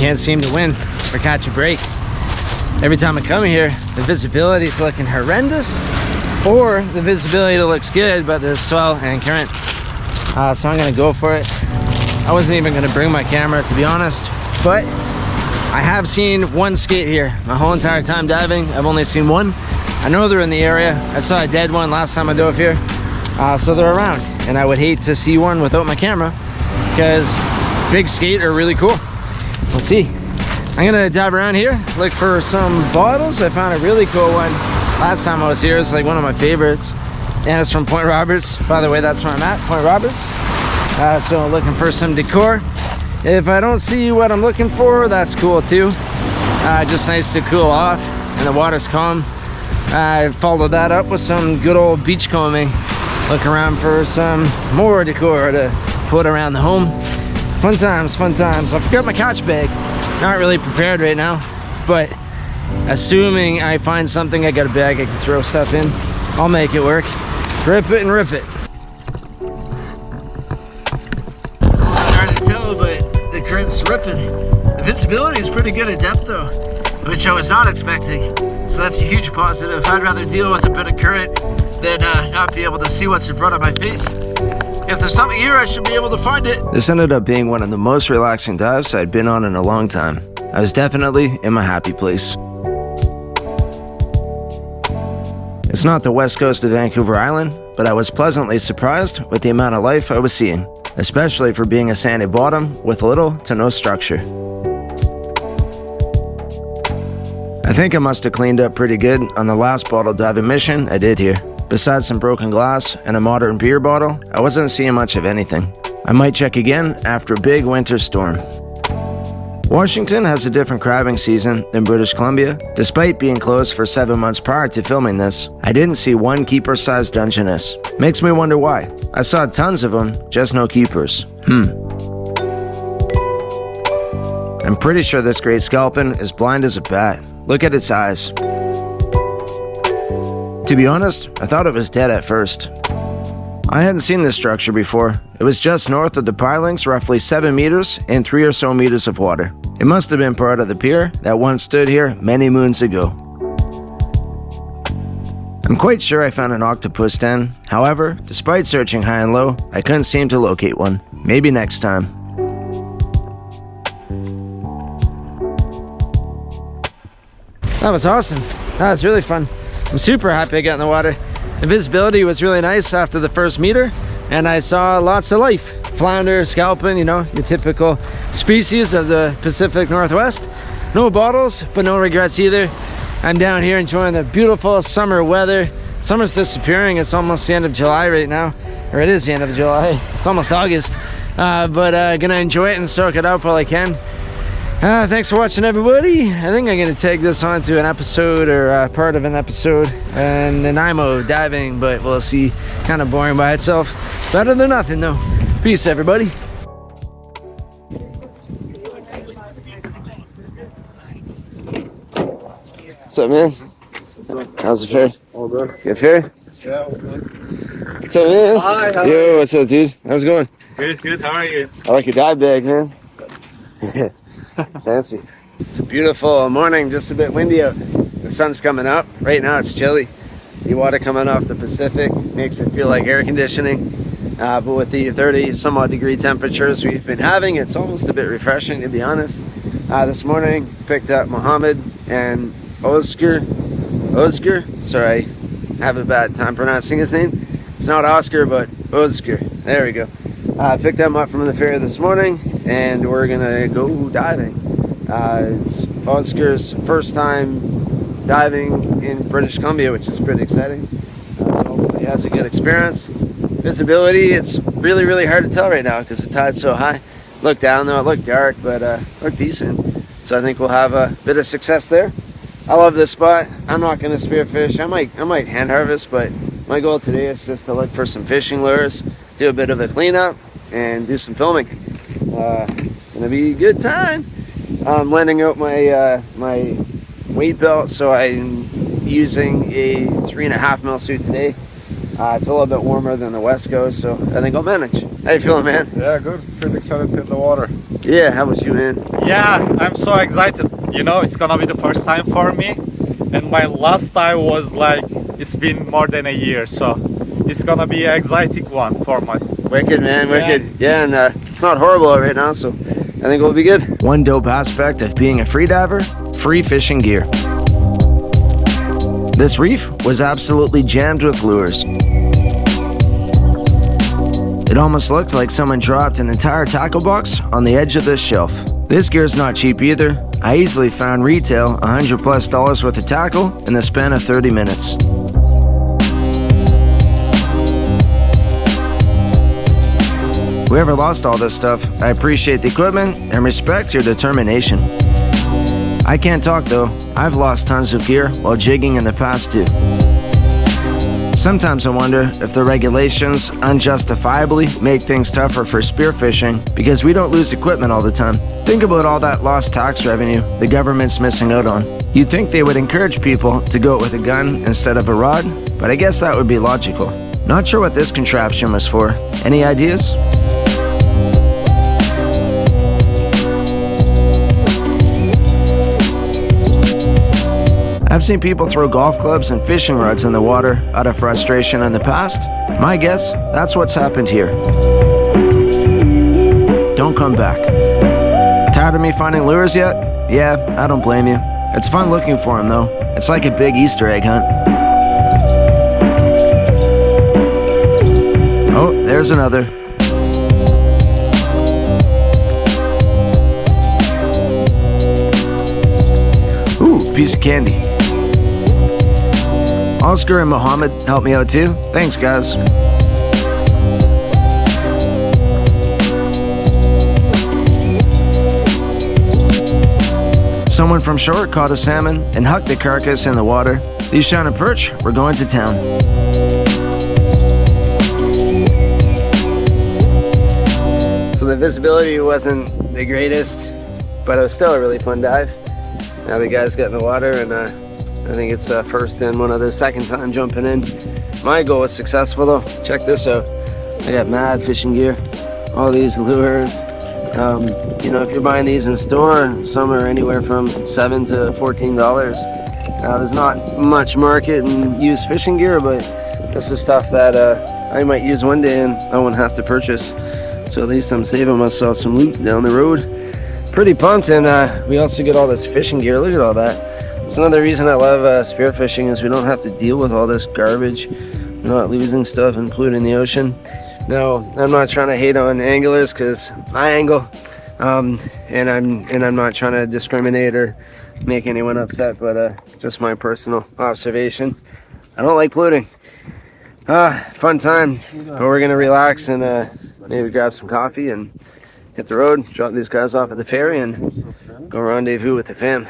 can't seem to win or catch a break. Every time I come here, the visibility is looking horrendous, or the visibility looks good, but there's swell and current. So I'm gonna go for it. I wasn't even gonna bring my camera, to be honest, but I have seen one skate here my whole entire time diving. I've only seen one. I know they're in the area. I saw a dead one last time I dove here. So they're around, and I would hate to see one without my camera, because big skate are really cool. We'll see. I'm gonna dive around here, look for some bottles. I found a really cool one last time I was here. It's like one of my favorites, and it's from Point Roberts. By the way, that's where I'm at, Point Roberts. So looking for some decor. If I don't see what I'm looking for, that's cool too. Just nice to cool off, and the water's calm. I followed that up with some good old beach combing. Look around for some more decor to put around the home. Fun times, fun times. I forgot my couch bag. Not really prepared right now, but assuming I find something, I got a bag I can throw stuff in. I'll make it work. Rip it and rip it. It's a little hard to tell, but the current's ripping. The visibility is pretty good at depth though, which I was not expecting. So that's a huge positive. I'd rather deal with a bit of current than not be able to see what's in front of my face. If there's something here, I should be able to find it. This ended up being one of the most relaxing dives I'd been on in a long time. I was definitely in my happy place. It's not the west coast of Vancouver Island, but I was pleasantly surprised with the amount of life I was seeing, especially for being a sandy bottom with little to no structure. I think I must have cleaned up pretty good on the last bottle diving mission I did here. Besides some broken glass and a modern beer bottle, I wasn't seeing much of anything. I might check again after a big winter storm. Washington has a different crabbing season than British Columbia. Despite being closed for 7 months prior to filming this, I didn't see one keeper-sized Dungeness. Makes me wonder why. I saw tons of them, just no keepers. I'm pretty sure this great sculpin is blind as a bat. Look at its eyes. To be honest, I thought it was dead at first. I hadn't seen this structure before. It was just north of the pilings, roughly 7 meters in 3 or so meters of water. It must have been part of the pier that once stood here many moons ago. I'm quite sure I found an octopus den. However, despite searching high and low, I couldn't seem to locate one. Maybe next time. That was awesome. That was really fun. I'm super happy I got in the water. The visibility was really nice after the first meter, and I saw lots of life. Flounder, scalpin, you know, the typical species of the Pacific Northwest. No bottles, but no regrets either. I'm down here enjoying the beautiful summer weather. Summer's disappearing. It's almost the end of July right now, or it is the end of July. It's almost August, but gonna enjoy it and soak it up while I can. Thanks for watching, everybody. I think I'm gonna take this onto an episode, or part of an episode in Nanaimo diving, but we'll see. Kind of boring by itself. Better than nothing though. Peace, everybody. What's up, man? How's the fair? All good. Good fair? Yeah, all good. What's up, man? Hi, how Yo, what's up, dude? How's it going? Good, how are you? I like your dive bag, man. Fancy. It's a beautiful morning, just a bit windy out. The sun's coming up. Right now it's chilly. The water coming off the Pacific makes it feel like air conditioning. But with the 30 some odd degree temperatures we've been having, it's almost a bit refreshing, to be honest. This morning picked up Mohammed and Oscar. Sorry, I have a bad time pronouncing his name. It's not Oscar, but Oscar. There we go. Picked them up from the ferry this morning, and we're gonna go diving. It's Oscar's first time diving in British Columbia, which is pretty exciting. So hopefully he has a good experience. Visibility, it's really, really hard to tell right now because the tide's so high. Look down though, it looked dark, but looked decent. So I think we'll have a bit of success there. I love this spot. I'm not gonna spearfish. I might hand harvest, but my goal today is just to look for some fishing lures, do a bit of a cleanup, and do some filming. Gonna be a good time. I'm lending out my my weight belt, so I'm using a 3.5 mil suit today. It's a little bit warmer than the West Coast, so I think I'll manage. How you feeling, man? Yeah, good. Pretty excited to hit the water. Yeah, how about you, man? Yeah, I'm so excited. You know, it's gonna be the first time for me, and my last time was like it's been more than a year, so it's gonna be an exciting one for my. Wicked, man, wicked. Yeah, and it's not horrible out right now, so I think it'll be good. One dope aspect of being a free diver: free fishing gear. This reef was absolutely jammed with lures. It almost looked like someone dropped an entire tackle box on the edge of this shelf. This gear's not cheap either. I easily found retail $100+ worth of tackle in the span of 30 minutes. Whoever lost all this stuff, I appreciate the equipment and respect your determination. I can't talk though. I've lost tons of gear while jigging in the past too. Sometimes I wonder if the regulations unjustifiably make things tougher for spearfishing because we don't lose equipment all the time. Think about all that lost tax revenue the government's missing out on. You'd think they would encourage people to go out with a gun instead of a rod, but I guess that would be logical. Not sure what this contraption was for. Any ideas? I've seen people throw golf clubs and fishing rods in the water out of frustration in the past. My guess, that's what's happened here. Don't come back. Tired of me finding lures yet? Yeah, I don't blame you. It's fun looking for them though. It's like a big Easter egg hunt. Oh, there's another. Ooh, piece of candy. Oscar and Mohammed helped me out too. Thanks, guys. Someone from shore caught a salmon and hucked the carcass in the water. These shine a perch, we're going to town. So the visibility wasn't the greatest, but it was still a really fun dive. Now the guys got in the water and I think it's first in, one of the second time jumping in. My goal was successful though. Check this out. I got mad fishing gear, all these lures. You know, if you're buying these in store, some are anywhere from $7 to $14. Now there's not much market in used fishing gear, but this is stuff that I might use one day and I won't have to purchase. So at least I'm saving myself some loot down the road. Pretty pumped, and we also get all this fishing gear. Look at all that. It's another reason I love spearfishing is we don't have to deal with all this garbage. We're not losing stuff and polluting the ocean. Now, I'm not trying to hate on anglers because I angle, and I'm not trying to discriminate or make anyone upset, but just my personal observation. I don't like polluting. Fun time, but we're gonna relax and maybe grab some coffee and hit the road, drop these guys off at the ferry, and go rendezvous with the fam.